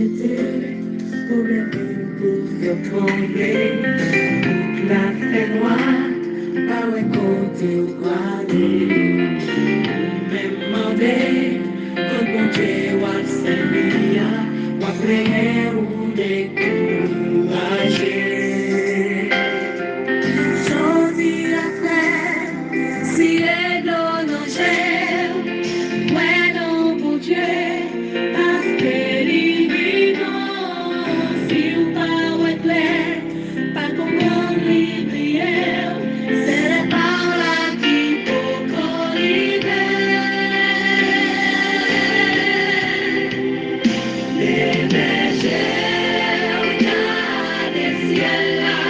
l'été, pour les villes, pour faire trembler, toute la fait noire, par un côté ou croisé, même demandé, quand mon Dieu va servir, va prier ou décourager. Choisi la terre, si elle donne un gel, ouais non, mon Dieu, parce que l'imminent, si on pas ouais clair, pas comprendre l'imminent, c'est les paroles qui faut collider. Les bergers, regarde le ciel là,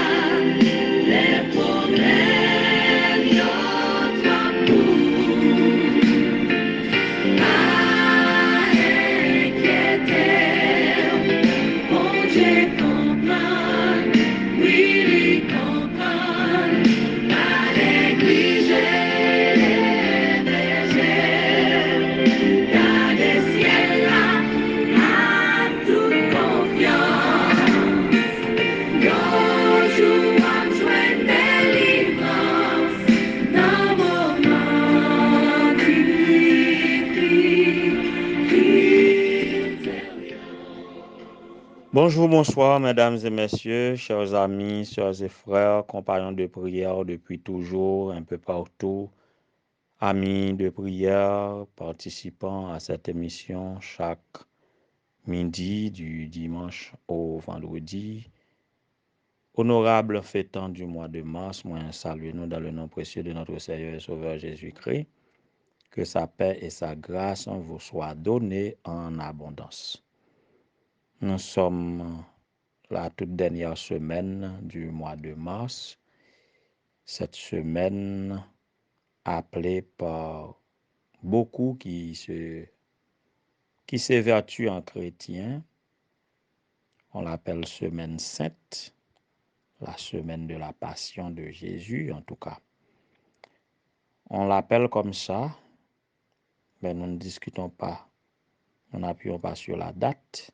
les problèmes, notre amour. Bonjour, bonsoir, mesdames et messieurs, chers amis, sœurs et frères, compagnons de prière depuis toujours, un peu partout, amis de prière, participants à cette émission chaque midi du dimanche au vendredi. Honorable fêtant du mois de mars, moi saluez-nous dans le nom précieux de notre Seigneur et Sauveur Jésus-Christ. Que sa paix et sa grâce vous soient données en abondance. Nous sommes la toute dernière semaine du mois de mars. Cette semaine appelée par beaucoup qui s'évertuent en chrétien. On l'appelle semaine sainte, la semaine de la passion de Jésus en tout cas. On l'appelle comme ça, mais nous ne discutons pas, nous n'appuyons pas sur la date.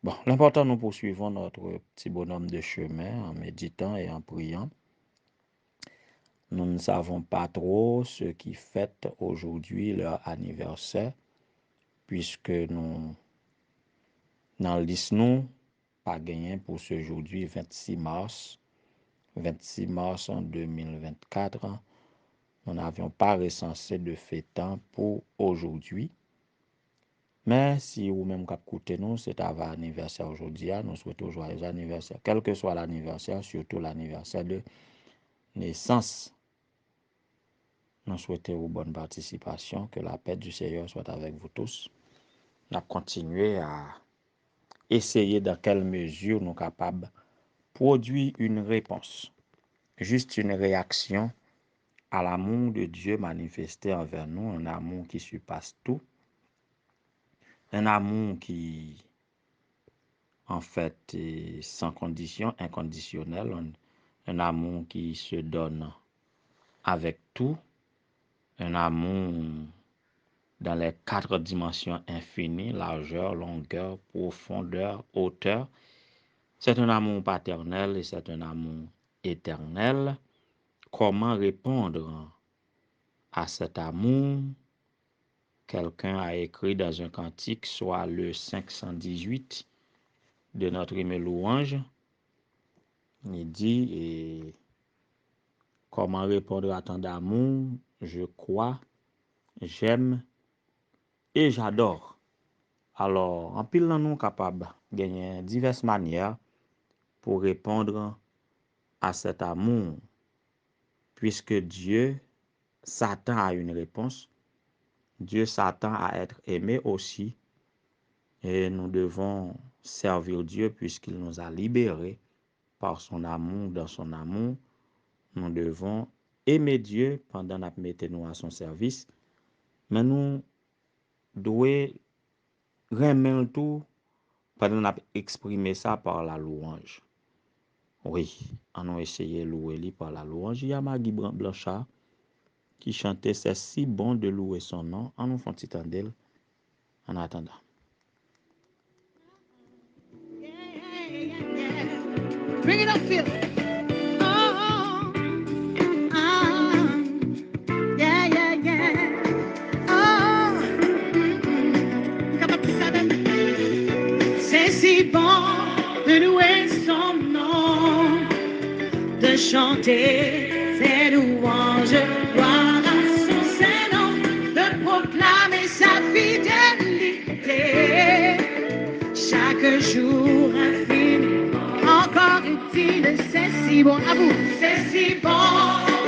Bon, l'important, nous poursuivons notre petit bonhomme de chemin en méditant et en priant. Nous ne savons pas trop ceux qui fêtent aujourd'hui leur anniversaire, puisque nous n'en lisons pas gagné pour ce aujourd'hui 26 mars. 26 mars en 2024, nous n'avions pas recensé de fêtant pour aujourd'hui. Mais si vous-même qui écoutez nous, c'est à votre anniversaire aujourd'hui, nous souhaitons joyeux anniversaire. Quel que soit l'anniversaire, surtout l'anniversaire de naissance. Nous souhaitons une bonne participation, que la paix du Seigneur soit avec vous tous. Nous continuons à essayer dans quelle mesure nous sommes capables de produire une réponse, juste une réaction à l'amour de Dieu manifesté envers nous, un amour qui surpasse tout, un amour qui, en fait, est sans condition, inconditionnel, un amour qui se donne avec tout, un amour dans les 4 dimensions infinies, largeur, longueur, profondeur, hauteur. C'est un amour paternel et c'est un amour éternel. Comment répondre à cet amour? Quelqu'un a écrit dans un cantique, soit le 518 de notre hymne louange. Il dit, et comment répondre à tant d'amour? Je crois, j'aime et j'adore. Alors, en pile, nous sommes capables de gagner diverses manières pour répondre à cet amour, puisque Dieu s'attend à une réponse. Dieu s'attend à être aimé aussi. Et nous devons servir Dieu puisqu'il nous a libérés par son amour. Dans son amour, nous devons aimer Dieu pendant que nous mettons à son service. Mais nous devons remettre tout pendant que nous exprimer ça par la louange. Oui, on a essayé de louer lui par la louange. Il y a Maggie Blanchard qui chantait « C'est si bon de louer son nom ». On nous fait un petit tendel en attendant. Bring it up, Phil. Oh, ah, yeah, yeah, yeah. Oh, capable de c'est si bon de louer son nom, de chanter ses louanges, gloire à son Saint-Nom, de proclamer sa fidélité. Chaque jour infini, encore utile, c'est si bon à vous, c'est si bon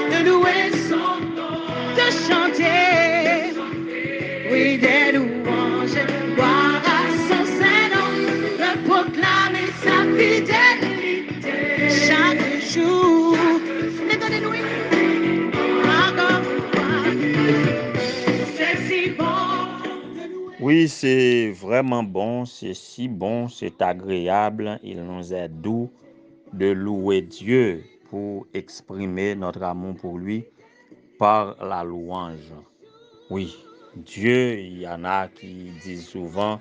de louer son nom, de chanter, oui, des louanges, gloire à son Saint-Nom, de proclamer sa fidélité. Chaque jour, l'étonnez-nous, encore une fois, c'est si bon. Oui, c'est vraiment bon, c'est si bon, c'est agréable, il nous est doux de louer Dieu pour exprimer notre amour pour lui par la louange. Oui, Dieu, il y en a qui disent souvent,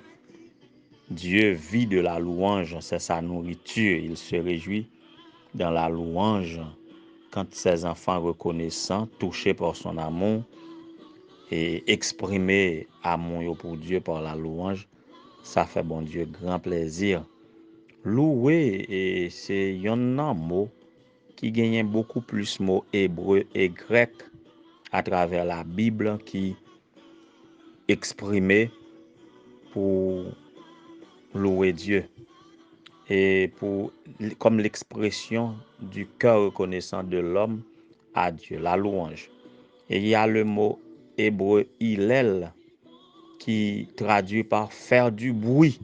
Dieu vit de la louange, c'est sa nourriture, il se réjouit dans la louange quand ses enfants reconnaissants, touchés par son amour et exprimer amour pour Dieu par la louange, ça fait bon Dieu grand plaisir. Louer, et c'est un mot qui gagne beaucoup plus mots hébreu et grec à travers la Bible qui exprimé pour louer Dieu et pour comme l'expression du cœur reconnaissant de l'homme à Dieu, la louange. Et il y a le mot hébreu Hillel qui traduit par faire du bruit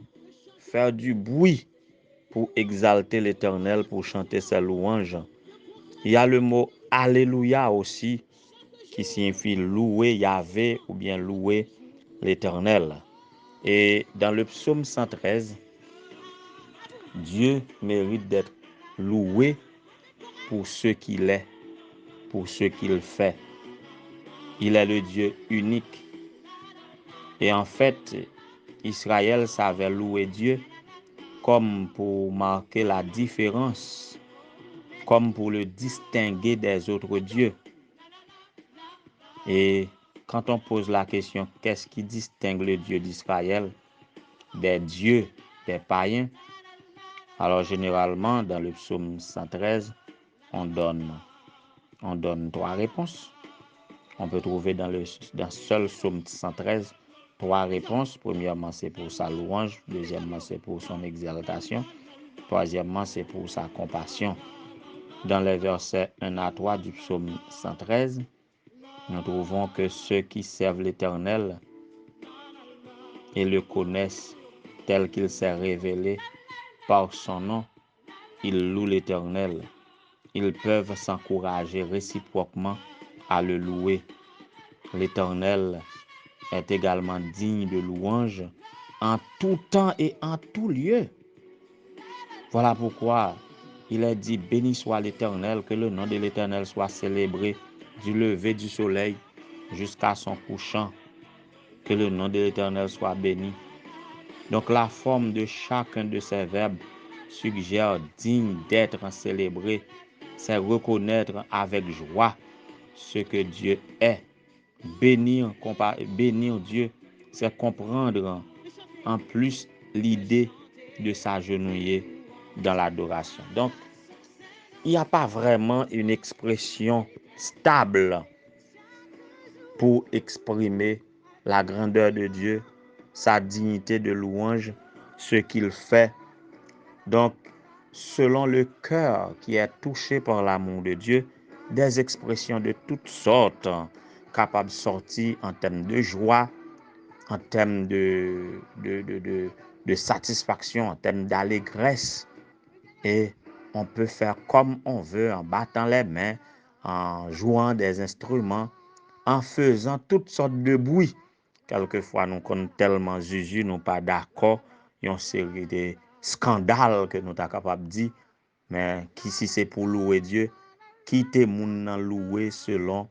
pour exalter l'Éternel, pour chanter ses louanges. Il y a le mot Alléluia aussi, qui signifie louer Yahvé ou bien louer l'Éternel. Et dans le psaume 113, Dieu mérite d'être loué pour ce qu'il est, pour ce qu'il fait. Il est le Dieu unique. Et en fait, Israël savait louer Dieu comme pour marquer la différence, comme pour le distinguer des autres dieux. Et quand on pose la question, qu'est-ce qui distingue le Dieu d'Israël des dieux des païens? Alors généralement, dans le psaume 113, on donne trois réponses. On peut trouver dans seul psaume 113 trois réponses. Premièrement, c'est pour sa louange. Deuxièmement, c'est pour son exaltation. Troisièmement, c'est pour sa compassion. Dans les versets 1 à 3 du psaume 113, nous trouvons que ceux qui servent l'Éternel et le connaissent tel qu'il s'est révélé par son nom, ils louent l'Éternel. Ils peuvent s'encourager réciproquement à le louer. L'Éternel est également digne de louange en tout temps et en tout lieu. Voilà pourquoi il est dit, béni soit l'Éternel, que le nom de l'Éternel soit célébré du lever du soleil jusqu'à son couchant, que le nom de l'Éternel soit béni. Donc la forme de chacun de ces verbes suggère digne d'être célébré, c'est reconnaître avec joie ce que Dieu est. Bénir Dieu, c'est comprendre en plus l'idée de s'agenouiller dans l'adoration. Donc, il n'y a pas vraiment une expression stable pour exprimer la grandeur de Dieu, sa dignité de louange, ce qu'il fait. Donc, selon le cœur qui est touché par l'amour de Dieu, des expressions de toutes sortes capables de sortir en termes de joie, en termes de satisfaction, en termes d'allégresse. Et on peut faire comme on veut, en battant les mains, en jouant des instruments, en faisant toutes sortes de bruits. Quelquefois, nous sommes tellement zuzu, nous pas d'accord, il y a une série de scandales que nous sommes capables de dire, mais qui si c'est pour louer Dieu, qui te moun louer selon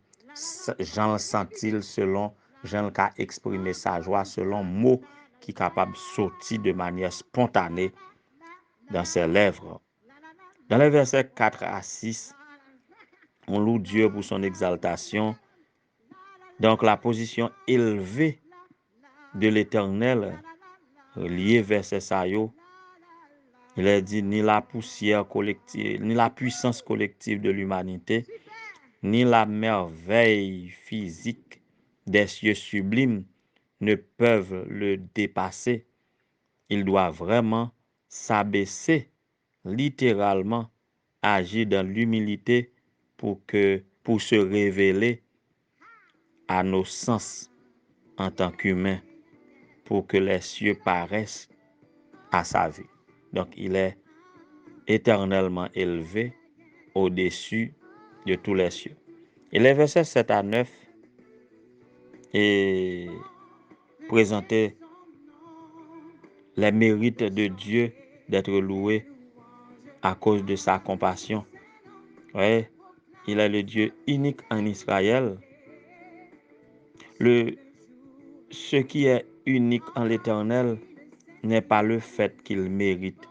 Jean le sentil, selon Jean qui a exprimé sa joie, selon mots qui est capable de sortir de manière spontanée dans ses lèvres. Dans les versets 4 à 6, on loue Dieu pour son exaltation. Donc la position élevée de l'Éternel, lié verset ça yo, il est dit ni la poussière collective, ni la puissance collective de l'humanité, ni la merveille physique des cieux sublimes ne peuvent le dépasser. Il doit vraiment s'abaisser, littéralement agir dans l'humilité pour se révéler à nos sens en tant qu'humains, pour que les cieux paraissent à sa vue. Donc il est éternellement élevé au-dessus de tous les cieux. Et les versets 7 à 9 est présenté les mérites de Dieu d'être loué à cause de sa compassion. Ouais, il est le Dieu unique en Israël. Ce qui est unique en l'Éternel n'est pas le fait qu'il mérite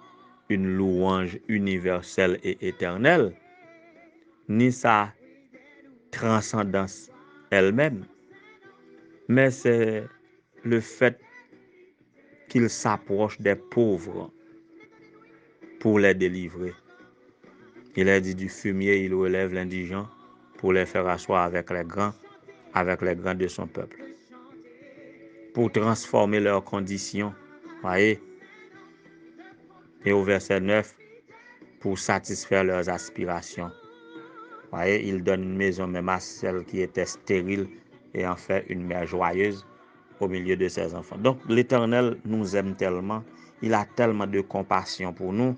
une louange universelle et éternelle, ni sa transcendance elle-même, mais c'est le fait qu'il s'approche des pauvres pour les délivrer. Il est dit du fumier, il relève l'indigent pour les faire asseoir avec les grands de son peuple, pour transformer leurs conditions. Voyez? Et au verset 9, pour satisfaire leurs aspirations. Voyez, il donne une maison même à celle qui était stérile et en fait une mère joyeuse au milieu de ses enfants. Donc l'Éternel nous aime tellement, il a tellement de compassion pour nous.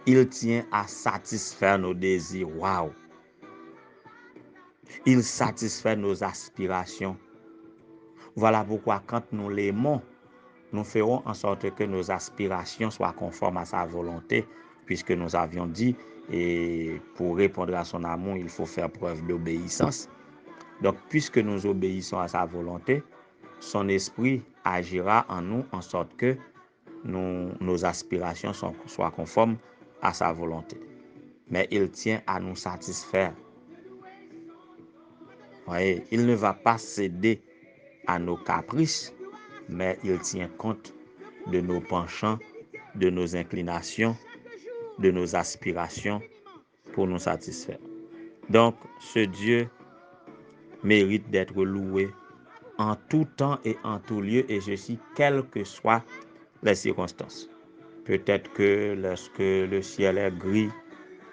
Il tient à satisfaire nos désirs. Waouh! Il satisfait nos aspirations. Voilà pourquoi quand nous l'aimons, nous ferons en sorte que nos aspirations soient conformes à sa volonté, puisque nous avions dit, et pour répondre à son amour, il faut faire preuve d'obéissance. Donc, puisque nous obéissons à sa volonté, son esprit agira en nous en sorte que nos aspirations soient conformes à sa volonté. Mais il tient à nous satisfaire. Voyez, il ne va pas céder à nos caprices, mais il tient compte de nos penchants, de nos inclinations, de nos aspirations pour nous satisfaire. Donc, ce Dieu mérite d'être loué en tout temps et en tout lieu, et ceci, quelles que soient les circonstances. Peut-être que lorsque le ciel est gris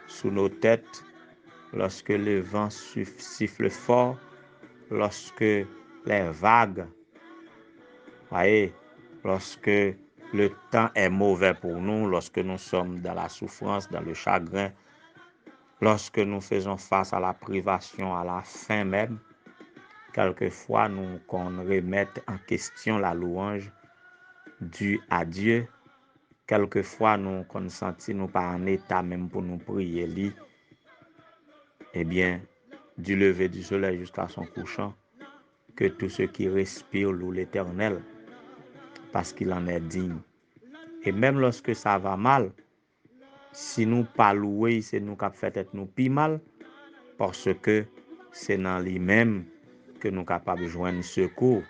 sous nos têtes, lorsque le vent siffle fort, lorsque les vagues, voyez, lorsque le temps est mauvais pour nous, lorsque nous sommes dans la souffrance, dans le chagrin, lorsque nous faisons face à la privation, à la faim même, quelquefois qu'on remette en question la louange due à Dieu. Quelquefois qu'on sentit nous pas en état même pour nous prier lui. Eh bien, du lever du soleil jusqu'à son couchant, que tous ceux qui respirent louent l'Éternel, parce qu'il en est digne. Et même lorsque ça va mal, si nous pas louer, c'est nous qui fait être nous pi mal, parce que c'est dans lui-même que nous capables de joindre secours.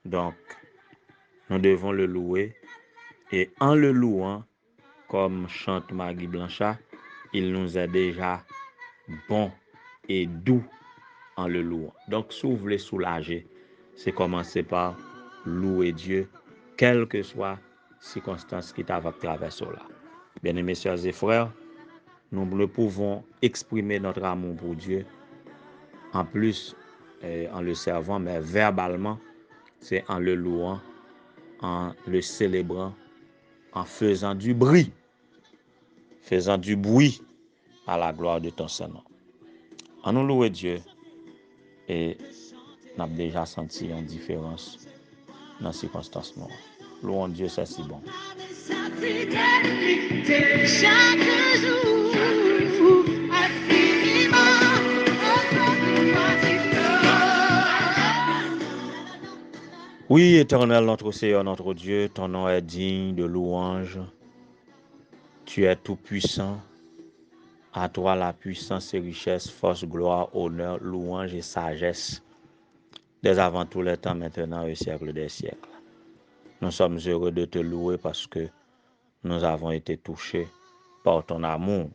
Donc, nous devons le louer, et en le louant, comme chante Maggie Blanchard, il nous est déjà bon et doux en le louant. Donc, si vous voulez soulager, c'est commencer par louer Dieu, quelles que soient les circonstances qui t'avaient traversé là. Bien-aimés sœurs et frères, nous ne pouvons exprimer notre amour pour Dieu, en plus en le servant, mais verbalement, c'est en le louant, en le célébrant, en faisant du bruit à la gloire de ton Saint-Nom. En nous louer Dieu, et nous avons déjà senti une différence dans les circonstances noires. Louons Dieu, c'est si bon. Oui, Éternel, notre Seigneur, notre Dieu, ton nom est digne de louange. Tu es tout puissant. À toi la puissance et richesse, force, gloire, honneur, louange et sagesse, dès avant tous les temps, maintenant et au siècle des siècles. Nous sommes heureux de te louer parce que nous avons été touchés par ton amour.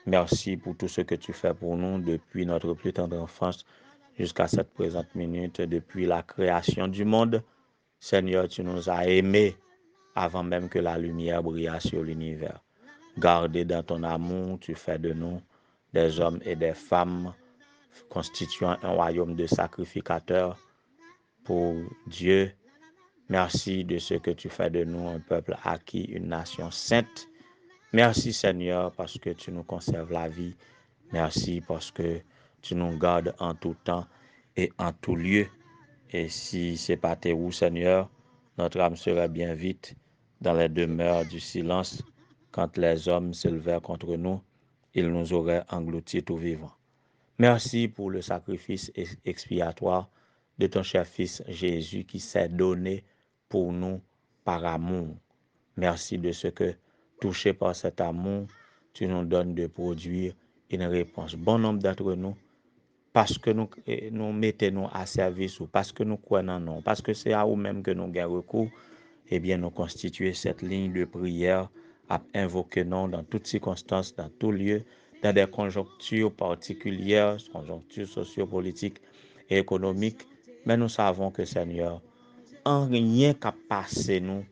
Merci pour tout ce que tu fais pour nous depuis notre plus tendre enfance jusqu'à cette présente minute, depuis la création du monde. Seigneur, tu nous as aimés avant même que la lumière brille sur l'univers. Gardés dans ton amour, tu fais de nous des hommes et des femmes constituant un royaume de sacrificateurs pour Dieu. Merci de ce que tu fais de nous un peuple acquis, une nation sainte. Merci Seigneur parce que tu nous conserves la vie. Merci parce que tu nous gardes en tout temps et en tout lieu. Et si c'est pas tes roues, Seigneur, notre âme serait bien vite dans les demeures du silence. Quand les hommes s'élevèrent contre nous, ils nous auraient engloutis tout vivants. Merci pour le sacrifice expiatoire de ton cher Fils Jésus qui s'est donné pour nous par amour. Merci de ce que, touché par cet amour, tu nous donnes de produire une réponse. Bon nombre d'entre nous, parce que nous mettons à service ou parce que nous croyons en nous, parce que c'est à vous-même que nous avons recours, eh bien nous constituer cette ligne de prière à invoquer non dans toutes circonstances, dans tout lieu, dans des conjonctures particulières, conjonctures sociopolitiques et économiques. Mais nous savons que Seigneur, en rien qu'à passer nous,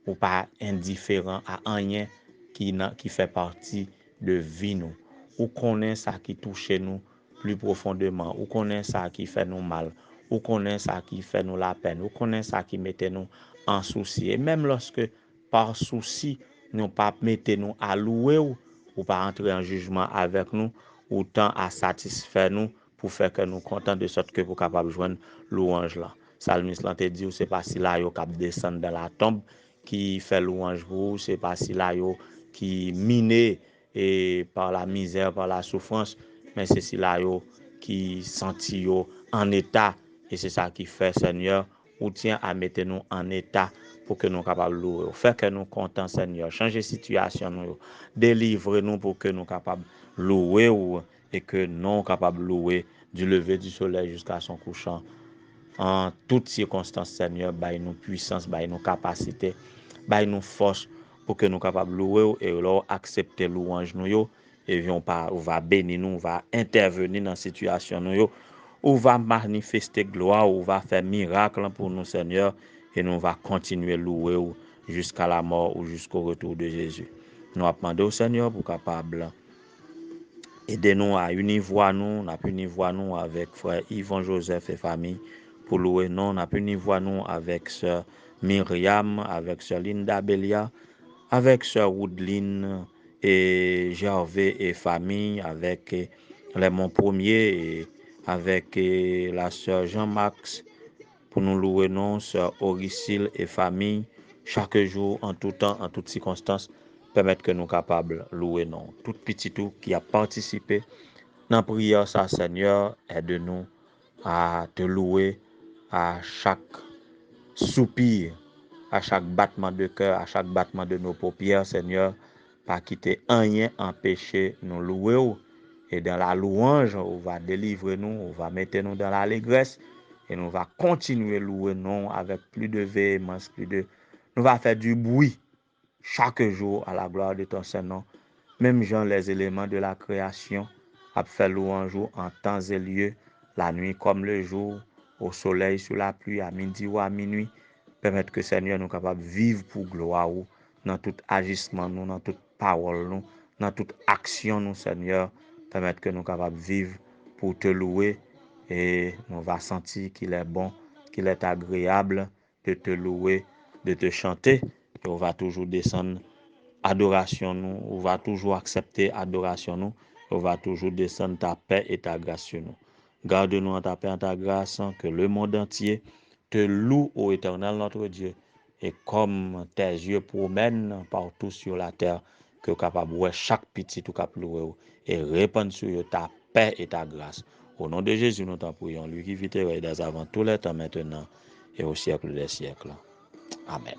ou pas indifférent à rien qui fait partie de vie nous. Ou connaît ça qui touche nous plus profondément, ou connaît ça qui fait nous mal, ou connaît ça qui fait nous la peine, ou connaît ça qui mette nous en souci. Et même lorsque par souci, nous pas mettez nous à louer ou pas entrer en jugement avec nous, ou tant à satisfaire nous pour faire que nous contents de sorte que vous capable de joindre louange là. Salmiste là te dit, c'est pas si là yo cap descendre dans la tombe qui fait louange pour, c'est pas si là yo qui miné et par la misère, par la souffrance, mais c'est si là yo qui senti yo en état et c'est ça qui fait Seigneur, ou tient à mettre nous en état pour que nous capables louer, faire que nous contents Seigneur, changer situation nous, délivrer nous pour que nous capables louer et que nous capables louer du lever du soleil jusqu'à son couchant. En toutes circonstances, Seigneur, baille nous puissance, baille nous capacité, baille nous force pour que nous capables louer et alors accepter louange nous yo et on va bénir nous, on va intervenir dans situation nous yo, on va manifester gloire, on va faire miracle pour nous Seigneur et nous va continuer louer jusqu'à la mort ou jusqu'au retour de Jésus. Nous demandons au Seigneur pour capable aidez-nous à unir voix nous, on a pu unir voix nous avec frère Yvon Joseph et famille pour louer non, on a pu unir voix nous avec sœur Myriam, avec sœur Linda Belia, avec sœur Woodline et Gervais et famille, avec les Mon Premier et avec la sœur Jean-Max pour nous louer non, sœur Auricile et famille, chaque jour, en tout temps, en toutes circonstances, permettre que nous capables louer non. Tout petit tout qui a participé dans la prière, ça Seigneur, aide-nous à te louer à chaque soupir, à chaque battement de cœur, à chaque battement de nos paupières, Seigneur, pas quitter rien empêcher nous louer. Et dans la louange, on va délivrer nous, on va mettre nous dans l'allégresse et nous va continuer louer nous avec plus de véhémence, nous va faire du bruit chaque jour à la gloire de ton Saint-Nom. Même genre les éléments de la création, a fait louange en temps et lieu, la nuit comme le jour, au soleil, sous la pluie, à midi ou à minuit. Permettre que Seigneur nous capable de vivre pour gloire dans tout agissement nous, dans toute parole nous, dans toute action nous Seigneur. Permettre que nous capable de vivre pour te louer et nous va sentir qu'il est bon, qu'il est agréable de te louer, de te chanter et on va toujours descendre adoration nous, on va toujours accepter adoration nous, on va toujours descendre ta paix et ta grâce sur nous. Garde-nous en ta paix et en ta grâce, que le monde entier te loue au Éternel notre Dieu, et comme tes yeux promènent partout sur la terre, que capable de chaque petit tout cap louer et répandre sur eux ta paix et ta grâce. Au nom de Jésus, nous t'en prions, lui qui vit et règne avant tous les temps maintenant et au siècle des siècles. Amen.